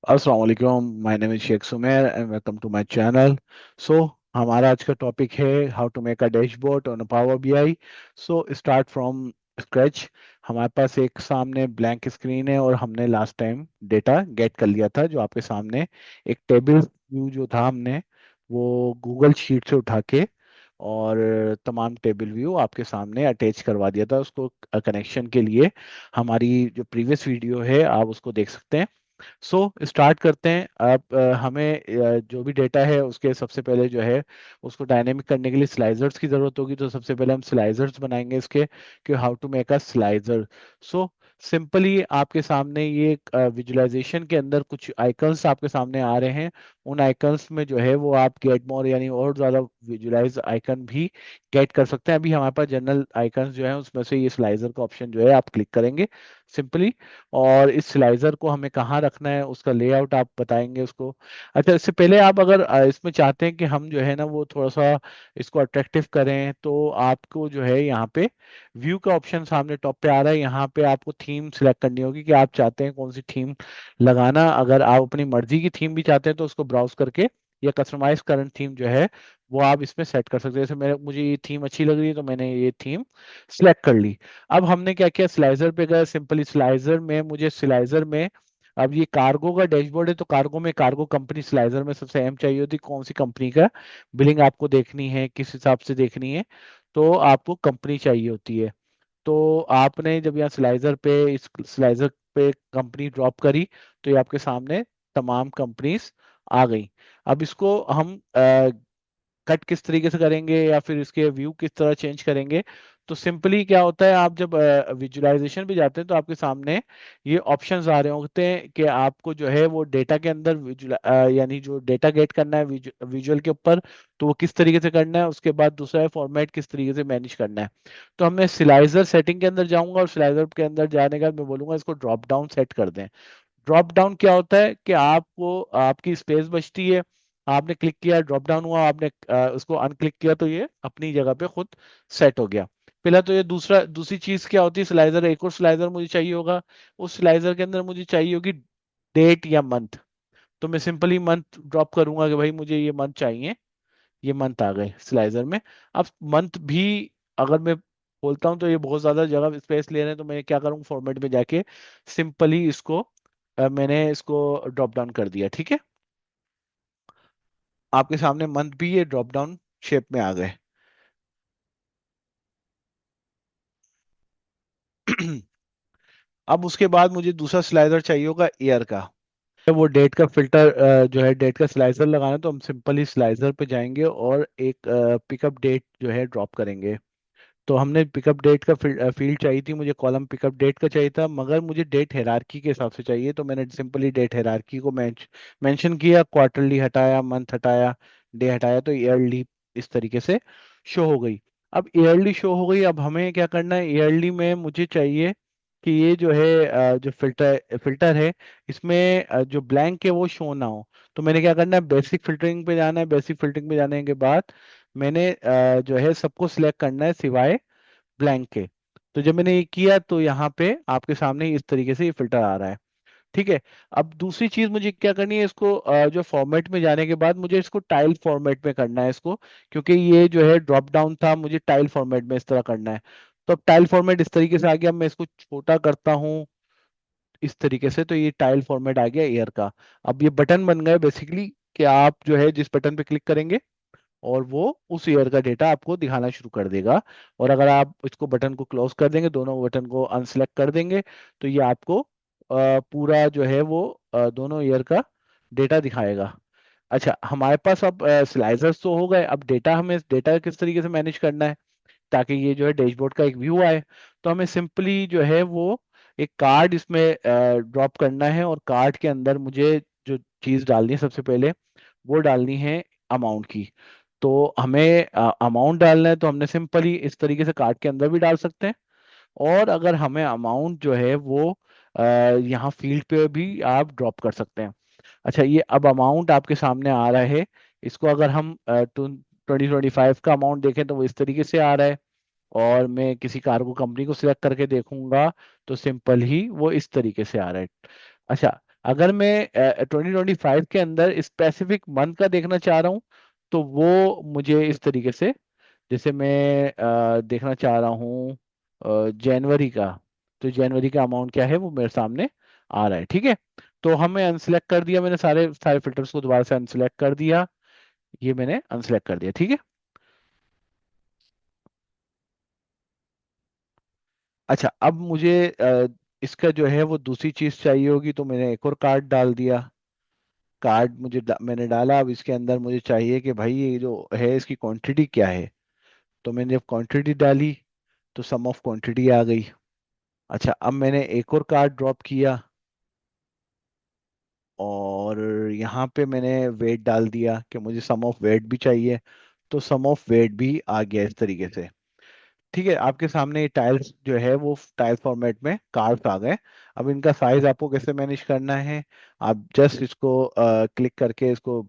अस्सलाम वालेकुम, my name is Sheikh Sumer and welcome to my channel. So हमारा आज का टॉपिक है how to make a dashboard on Power BI. So start from scratch. हमारे पास एक सामने ब्लैंक स्क्रीन है और हमने लास्ट टाइम डेटा गेट कर लिया था, जो आपके सामने एक टेबल व्यू जो था, हमने वो गूगल शीट से उठा के और तमाम टेबल व्यू आपके सामने अटैच करवा दिया था। उसको कनेक्शन के लिए हमारी जो प्रीवियस वीडियो है आप उसको देख सकते हैं। स्टार्ट करते हैं। अब हमें जो भी डेटा है उसके सबसे पहले जो है उसको डायनेमिक करने के लिए स्लाइजर्स की जरूरत होगी। तो सबसे पहले हम स्लाइजर्स बनाएंगे इसके, कि how to make a slicer. So simply आपके सामने ये विजुअलाइजेशन के अंदर कुछ आइकन्स आपके सामने आ रहे हैं। उन आइकन्स में जो है वो आप गेट मोर यानी और ज्यादा विजुअलाइज आइकन भी गेट कर सकते हैं। अभी हमारे पास जनरल आइकन्स जो है उसमें से ये स्लाइजर का ऑप्शन जो है आप क्लिक करेंगे सिंपली। और इस स्लाइजर को हमें कहाँ रखना है उसका लेआउट आप बताएंगे उसको। अच्छा, इससे पहले आप अगर इसमें चाहते हैं कि हम जो है ना वो थोड़ा सा इसको अट्रैक्टिव करें, तो आपको जो है यहाँ पे व्यू का ऑप्शन सामने टॉप पे आ रहा है। यहाँ पे आपको थीम सिलेक्ट करनी होगी कि आप चाहते हैं कौन सी थीम लगाना। अगर आप अपनी मर्जी की थीम भी चाहते हैं तो उसको ब्राउज करके या कस्टमाइज करंट थीम जो है वो आप इसमें सेट कर सकते हैं। जैसे मुझे ये थीम अच्छी लग रही है तो मैंने ये थीम सिलेक्ट कर ली। अब हमने क्या किया, स्लाइजर पे गए। सिंपली स्लाइजर में मुझे स्लाइजर में अब ये कार्गो का डैशबोर्ड है, तो कार्गो में कार्गो कंपनी स्लाइजर में सबसे अहम चाहिए होती कौन सी कंपनी का बिलिंग आपको देखनी है, किस हिसाब से देखनी है। तो आपको कंपनी चाहिए होती है। तो आपने जब यहाँ स्लाइजर पे इस स्लाइजर पे कंपनी ड्रॉप करी तो ये आपके सामने तमाम कंपनीज आ गई। अब इसको हम कट किस तरीके से करेंगे या फिर इसके व्यू किस तरह चेंज करेंगे। तो सिंपली क्या होता है, आप जब विजुअलाइजेशन भी जाते हैं तो आपके सामने ये ऑप्शंस आ रहे होते हैं कि आपको जो है वो डेटा के अंदर विजुअल यानी जो डेटा गेट करना है विजुअल के ऊपर, तो वो किस तरीके से करना है। उसके बाद दूसरा है फॉर्मेट किस तरीके से मैनेज करना है। तो हम मैं स्लाइजर सेटिंग के अंदर जाऊंगा और स्लाइजर के अंदर जाने का मैं बोलूंगा इसको ड्रॉप डाउन सेट कर दें। ड्रॉप डाउन क्या होता है कि आपको आपकी स्पेस बचती है। आपने क्लिक किया, ड्रॉप डाउन हुआ, आपने उसको अनक्लिक किया तो ये अपनी जगह पे खुद सेट हो गया। पहला तो ये दूसरी चीज क्या होती है, स्लाइजर एक और स्लाइजर मुझे चाहिए होगा। उस स्लाइजर के अंदर मुझे चाहिए होगी डेट या मंथ। तो मैं सिंपली मंथ ड्रॉप करूंगा कि भाई मुझे ये मंथ चाहिए। ये मंथ आ गए स्लाइजर में। अब मंथ भी अगर मैं बोलता हूँ तो ये बहुत ज्यादा जगह स्पेस ले रहे हैं, तो मैं क्या करूँ फॉर्मेट में जाके सिंपली इसको मैंने इसको ड्रॉप डाउन कर दिया। ठीक है, आपके सामने मंथ भी ये ड्रॉप डाउन शेप में आ गए। अब उसके बाद मुझे दूसरा स्लाइडर चाहिए होगा ईयर का। वो डेट का फिल्टर जो है डेट का स्लाइसर लगाना है, तो हम सिंपली स्लाइसर पे जाएंगे और एक पिकअप डेट जो है ड्रॉप करेंगे। तो हमने पिकअप डेट का फील्ड चाहिए थी, मुझे कॉलम पिकअप डेट का चाहिए था, मगर मुझे डेट हेरारकी के हिसाब से चाहिए। तो मैंने सिंपली डेट हेरारकी को मेंशन किया, क्वार्टरली हटाया, मंथ हटाया, डे हटाया, तो ईयरली इस तरीके से शो हो गई। अब ईयरली शो हो गई। अब हमें क्या करना है, ईयरली में मुझे चाहिए कि ये जो है जो फिल्टर फिल्टर है इसमें जो ब्लैंक है वो शो ना हो। तो मैंने क्या करना है, बेसिक फिल्टरिंग पे जाना है। बेसिक फिल्टरिंग पे जाने के बाद मैंने जो है सबको सिलेक्ट करना है सिवाय ब्लैंक के। तो जब मैंने ये किया तो यहाँ पे आपके सामने इस तरीके से ये फिल्टर आ रहा है। ठीक है। अब दूसरी चीज मुझे क्या करनी है, इसको जो फॉर्मेट में जाने के बाद मुझे इसको टाइल फॉर्मेट में करना है इसको, क्योंकि ये जो है ड्रॉप डाउन था, मुझे टाइल फॉर्मेट में इस तरह करना है। तो अब टाइल फॉर्मेट इस तरीके से आ गया। मैं इसको छोटा करता हूँ इस तरीके से, तो ये टाइल फॉर्मेट आ गया एयर का। अब ये बटन बन गए बेसिकली, कि आप जो है जिस बटन पे क्लिक करेंगे और वो उस ईयर का डेटा आपको दिखाना शुरू कर देगा। और अगर आप इसको बटन को क्लोज कर देंगे, दोनों बटन को अनसेलेक्ट कर देंगे, तो ये आपको पूरा जो है वो दोनों ईयर का डेटा दिखाएगा। अच्छा, हमारे पास अब स्लाइसर्स तो हो गए। अब डेटा, हमें डेटा किस तरीके से मैनेज करना है ताकि ये जो है डैशबोर्ड का एक व्यू आए। तो हमें सिंपली जो है वो एक कार्ड इसमें ड्रॉप करना है, और कार्ड के अंदर मुझे जो चीज डालनी है सबसे पहले वो डालनी है अमाउंट की। तो हमें अमाउंट डालना है, तो हमने सिंपली इस तरीके से कार्ड के अंदर भी डाल सकते हैं। और अगर हमें अमाउंट जो है वो यहाँ फील्ड पे भी आप ड्रॉप कर सकते हैं। अच्छा, ये अब अमाउंट आपके सामने आ रहा है। इसको अगर हम 2025 का अमाउंट देखें तो वो इस तरीके से आ रहा है। और मैं किसी कार्गो कंपनी को सिलेक्ट करके देखूंगा तो सिंपल ही वो इस तरीके से आ रहा है। अच्छा, अगर मैं 2025 के अंदर स्पेसिफिक मंथ का देखना चाह रहा हूँ, तो वो मुझे इस तरीके से, जैसे मैं देखना चाह रहा हूँ जनवरी का, तो जनवरी का अमाउंट क्या है वो मेरे सामने आ रहा है। ठीक है, तो हमें अनसिलेक्ट कर दिया, मैंने सारे सारे फिल्टर्स को दोबारा से अनसिलेक्ट कर दिया, ये मैंने अनसिलेक्ट कर दिया। ठीक है, अच्छा अब मुझे इसका जो है वो दूसरी चीज चाहिए होगी, तो मैंने एक और कार्ड डाल दिया। कार्ड मैंने डाला, अब इसके अंदर मुझे चाहिए कि भाई ये जो है इसकी क्वांटिटी क्या है, तो मैंने जब क्वांटिटी डाली तो सम ऑफ क्वांटिटी आ गई। अच्छा अब मैंने एक और कार्ड ड्रॉप किया, और यहाँ पे मैंने वेट डाल दिया कि मुझे सम ऑफ वेट भी चाहिए, तो सम ऑफ वेट भी आ गया इस तरीके से। ठीक है, आपके सामने ये टाइल्स जो है वो टाइल फॉर्मेट में कार्ड्स आ गए। अब इनका साइज आपको कैसे मैनेज करना है, आप जस्ट इसको क्लिक करके इसको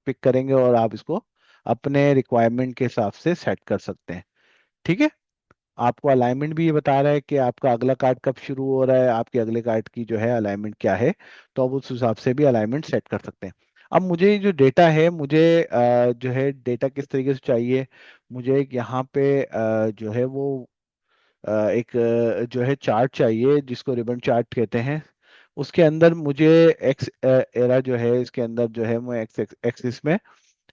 पिक करेंगे और आप इसको अपने रिक्वायरमेंट के हिसाब से सेट कर सकते हैं। ठीक है, आपको अलाइनमेंट भी ये बता रहा है कि आपका अगला कार्ड कब शुरू हो रहा है, आपके अगले कार्ड की जो है अलाइनमेंट क्या है, तो आप उस हिसाब से भी अलाइनमेंट सेट कर सकते हैं। अब मुझे ये जो डेटा है, मुझे जो है डेटा किस तरीके से चाहिए, मुझे एक यहाँ पे जो है वो एक जो है चार्ट चाहिए जिसको रिबन चार्ट कहते हैं। उसके अंदर मुझे एक्स एरा जो है, इसके अंदर जो है मैं एक्स एक्सिस में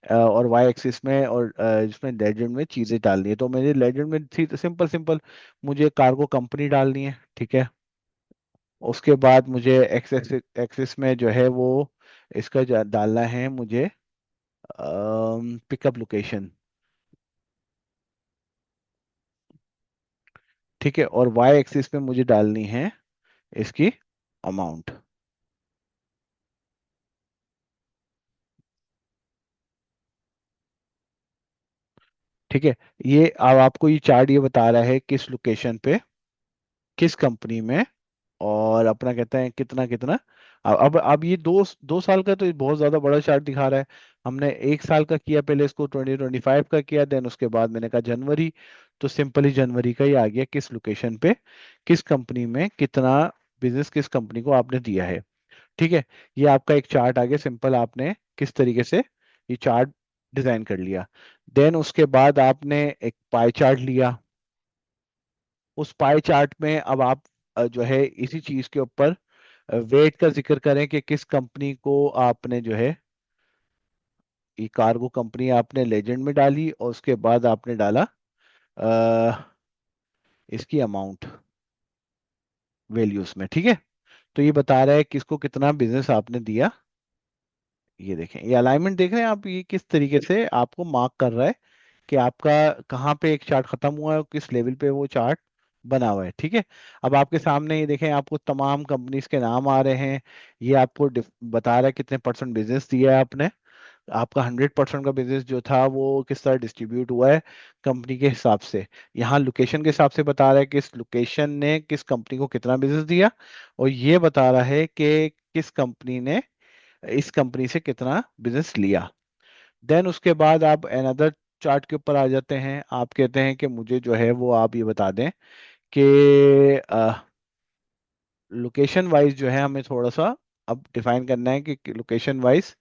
और वाई एक्सिस में और इसमें लेजेंड में चीजें डालनी है, तो मुझे लेजेंड में थी सिंपल सिंपल मुझे कार्गो कंपनी डालनी है। ठीक है, उसके बाद मुझे एक्स एक्सिस में जो है वो इसका डालना है मुझे पिकअप लोकेशन। ठीक है, और वाई एक्सिस में मुझे डालनी है इसकी अमाउंट। ठीक है, ये अब आपको ये चार्ट ये बता रहा है किस लोकेशन पे, किस कंपनी में, और अपना कहते हैं कितना कितना। अब ये 2 साल का तो ये बहुत ज्यादा बड़ा चार्ट दिखा रहा है। हमने 1 साल का किया पहले, इसको 2025 का किया, देन उसके बाद मैंने कहा जनवरी, तो सिंपली जनवरी का ही आ गया किस लोकेशन पे, किस कंपनी में कितना बिजनेस किस कंपनी को आपने दिया है। ठीक है, ये आपका एक चार्ट आ गया सिंपल, आपने किस तरीके से ये चार्ट डिजाइन कर लिया। देन उसके बाद आपने एक पाई चार्ट लिया, उस पाई चार्ट में अब आप जो है इसी चीज के ऊपर वेट का जिक्र करें कि किस कंपनी को आपने जो है, ये कार्गो कंपनी आपने लेजेंड में डाली, और उसके बाद आपने डाला अ, इसकी अमाउंट वैल्यूज में। ठीक है, तो ये बता रहा है किसको कितना बिजनेस आपने दिया। ये देखें, ये अलाइनमेंट देख रहे हैं आप, ये किस तरीके से आपको मार्क कर रहा है कि आपका कहाँ पे एक चार्ट खत्म हुआ है और किस लेवल पे वो चार्ट बना हुआ है। ठीक है, अब आपके सामने ये देखें, आपको तमाम कंपनीज के नाम आ रहे हैं, ये आपको बता रहा है कितने परसेंट बिजनेस दिया है आपने, आपका 100% का बिजनेस जो था वो किस तरह डिस्ट्रीब्यूट हुआ है कंपनी के हिसाब से। यहाँ लोकेशन के हिसाब से बता रहा है कि इस लोकेशन ने किस कंपनी को कितना बिजनेस दिया, और ये बता रहा है कि किस कंपनी ने इस कंपनी से कितना बिजनेस लिया। देन उसके बाद आप अनदर चार्ट के ऊपर आ जाते हैं, आप कहते हैं कि मुझे जो है वो आप ये बता दें कि लोकेशन वाइज जो है हमें थोड़ा सा अब डिफाइन करना है कि लोकेशन वाइज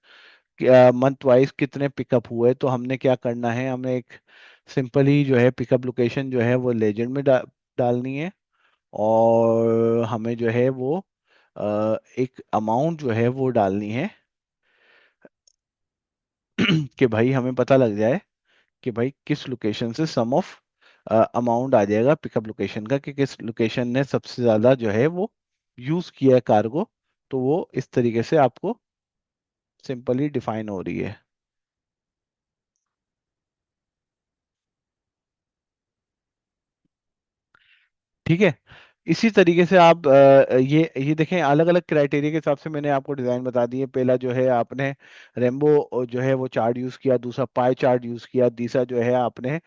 मंथ वाइज कितने पिकअप हुए। तो हमने क्या करना है, हमें एक सिंपल ही जो है पिकअप लोकेशन जो है वो लेजेंड में डालनी है, और हमें जो है वो एक अमाउंट जो है वो डालनी है कि भाई हमें पता लग जाए कि भाई किस लोकेशन से सम ऑफ अमाउंट आ जाएगा पिकअप लोकेशन का, कि किस लोकेशन ने सबसे ज्यादा जो है वो यूज किया है कार्गो। तो वो इस तरीके से आपको सिंपली डिफाइन हो रही है। ठीक है, इसी तरीके से आप ये देखें, अलग अलग क्राइटेरिया के हिसाब से मैंने आपको डिजाइन बता दिए। पहला जो है आपने रेम्बो जो है वो चार्ट यूज किया, दूसरा पाई चार्ट यूज किया, तीसरा जो है आपने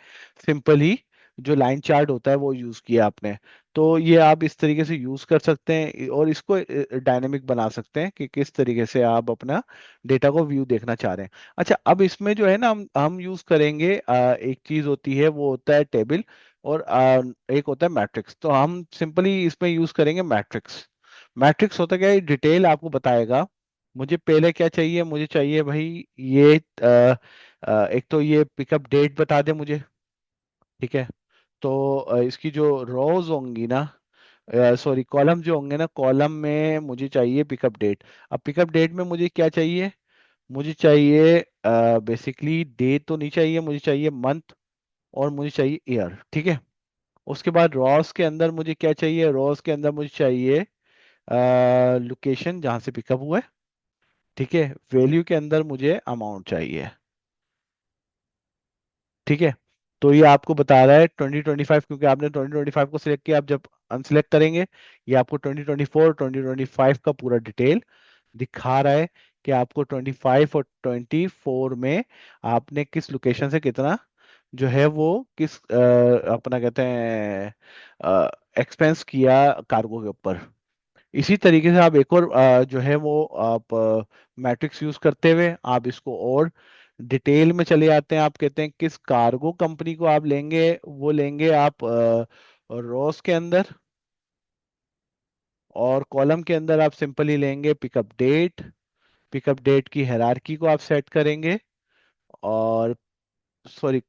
सिंपली जो लाइन चार्ट होता है वो यूज किया आपने। तो ये आप इस तरीके से यूज कर सकते हैं, और इसको डायनेमिक बना सकते हैं कि किस तरीके से आप अपना डेटा को व्यू देखना चाह रहे हैं। अच्छा, अब इसमें जो है ना हम यूज करेंगे एक चीज होती है वो होता है टेबल, और एक होता है मैट्रिक्स। तो हम सिंपली इसमें यूज करेंगे मैट्रिक्स। मैट्रिक्स होता क्या है, डिटेल आपको बताएगा। मुझे पहले क्या चाहिए, मुझे चाहिए भाई ये एक तो ये पिकअप डेट बता दे मुझे। ठीक है। तो इसकी जो रोज होंगी ना, सॉरी कॉलम जो होंगे ना, कॉलम में मुझे चाहिए पिकअप डेट। अब पिकअप डेट में मुझे क्या चाहिए, मुझे चाहिए बेसिकली डे तो नहीं चाहिए, मुझे चाहिए मंथ और मुझे चाहिए ईयर। ठीक है। उसके बाद रॉस के अंदर मुझे क्या चाहिए, रॉस के अंदर मुझे चाहिए लोकेशन जहां से पिकअप हुआ है। ठीक है। वैल्यू के अंदर मुझे अमाउंट चाहिए। ठीक है। तो ये आपको बता रहा है 2025, क्योंकि आपने 2025 को सिलेक्ट किया। आप जब अनसिलेक्ट करेंगे, ये आपको 2024 2025 का पूरा डिटेल दिखा रहा है कि आपको 25 और 24 में आपने किस लोकेशन से कितना जो है वो किस अपना कहते हैं एक्सपेंस किया कार्गो के ऊपर। इसी तरीके से आप एक और जो है वो आप मैट्रिक्स यूज करते हुए आप इसको और डिटेल में चले जाते हैं। आप कहते हैं किस कार्गो कंपनी को आप लेंगे, वो लेंगे आप रोस के अंदर, और कॉलम के अंदर आप सिंपली लेंगे पिकअप डेट। पिकअप डेट की हायरार्की को आप सेट करेंगे, और सॉरी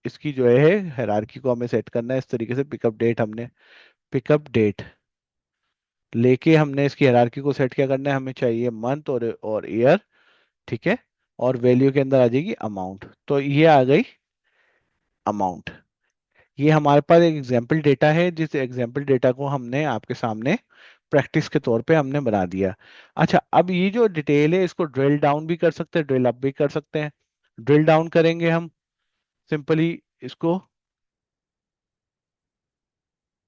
इसकी जो है हायरार्की को हमें सेट करना है इस तरीके से। पिकअप डेट हमने पिकअप डेट लेके हमने इसकी हायरार्की को सेट क्या करना है, हमें चाहिए मंथ और ईयर। ठीक है। और वैल्यू के अंदर आ जाएगी अमाउंट, तो ये आ गई अमाउंट। ये हमारे पास एक एग्जाम्पल डेटा है, जिस एग्जाम्पल डेटा को हमने आपके सामने प्रैक्टिस के तौर पे हमने बना दिया। अच्छा, अब ये जो डिटेल है इसको ड्रिल डाउन भी कर सकते हैं, ड्रिल अप भी कर सकते हैं। ड्रिल डाउन करेंगे हम सिंपली इसको,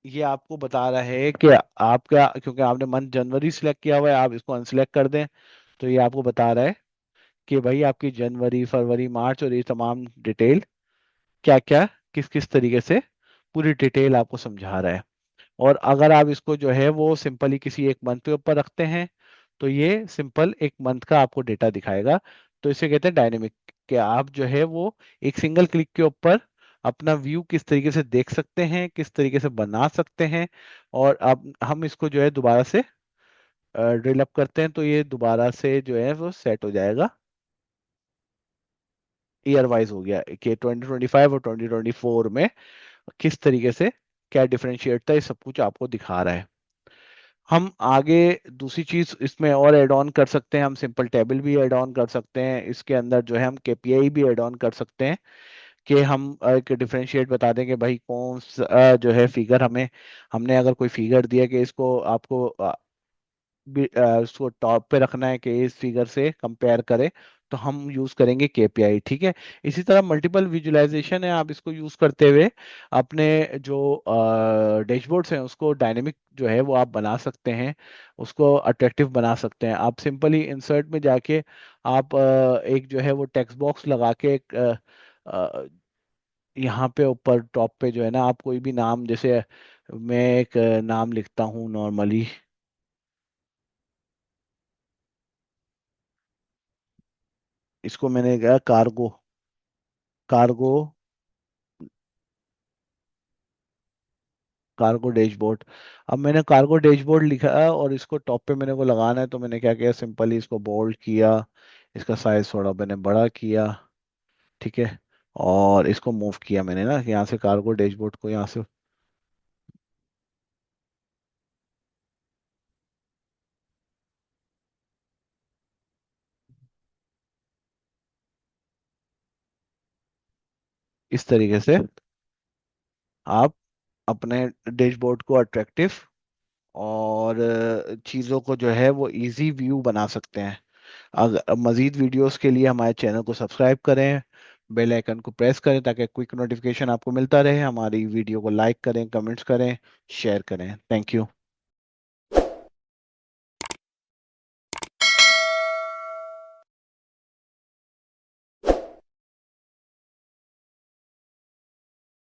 ये आपको बता रहा है कि आपका, क्योंकि आपने मंथ जनवरी सिलेक्ट किया हुआ है, आप इसको अनसिलेक्ट कर दें तो ये आपको बता रहा है कि भाई आपकी जनवरी फरवरी मार्च और ये तमाम डिटेल क्या क्या किस किस तरीके से पूरी डिटेल आपको समझा रहा है। और अगर आप इसको जो है वो सिंपली किसी एक मंथ के ऊपर रखते हैं तो ये सिंपल एक मंथ का आपको डेटा दिखाएगा। तो इसे कहते हैं डायनेमिक, कि आप जो है वो एक सिंगल क्लिक के ऊपर अपना व्यू किस तरीके से देख सकते हैं, किस तरीके से बना सकते हैं। और अब हम इसको जो है दोबारा से ड्रिल अप करते हैं तो ये दोबारा से जो है वो सेट हो जाएगा, ईयर वाइज हो गया कि 2025 और 2024 में किस तरीके से क्या डिफरेंशिएट था, ये सब कुछ आपको दिखा रहा है। हम आगे दूसरी चीज इसमें और ऐड ऑन कर सकते हैं, हम सिंपल टेबल भी ऐड ऑन कर सकते हैं इसके अंदर, जो है हम केपीआई भी ऐड ऑन कर सकते हैं कि हम एक डिफरेंशिएट बता दें कि भाई कौन सा जो है फिगर हमें, हमने अगर कोई फिगर दिया कि इसको आपको उसको टॉप पे रखना है कि इस फिगर से कंपेयर करे, तो हम यूज करेंगे केपीआई। ठीक है। इसी तरह मल्टीपल विजुअलाइजेशन है, आप इसको यूज करते हुए अपने जो डैशबोर्ड्स हैं उसको डायनेमिक जो है वो आप बना सकते हैं, उसको अट्रैक्टिव बना सकते हैं। आप सिंपली इंसर्ट में जाके आप एक जो है वो टेक्स्ट बॉक्स लगा के एक यहाँ पे ऊपर टॉप पे जो है ना, आप कोई भी नाम, जैसे मैं एक नाम लिखता हूँ नॉर्मली, इसको मैंने कहा कार्गो, कार्गो, कार्गो डैशबोर्ड। अब मैंने कार्गो डैशबोर्ड लिखा है और इसको टॉप पे मैंने को लगाना है, तो मैंने क्या किया, सिंपली इसको बोल्ड किया, इसका साइज थोड़ा मैंने बड़ा किया। ठीक है। और इसको मूव किया मैंने ना यहाँ से, कार्गो डैशबोर्ड को यहाँ से इस तरीके से आप अपने डैशबोर्ड को अट्रैक्टिव और चीज़ों को जो है वो इजी व्यू बना सकते हैं। अगर मज़ीद वीडियोस के लिए हमारे चैनल को सब्सक्राइब करें, बेल आइकन को प्रेस करें ताकि क्विक नोटिफिकेशन आपको मिलता रहे। हमारी वीडियो को लाइक करें, कमेंट्स करें, शेयर करें। Thank you.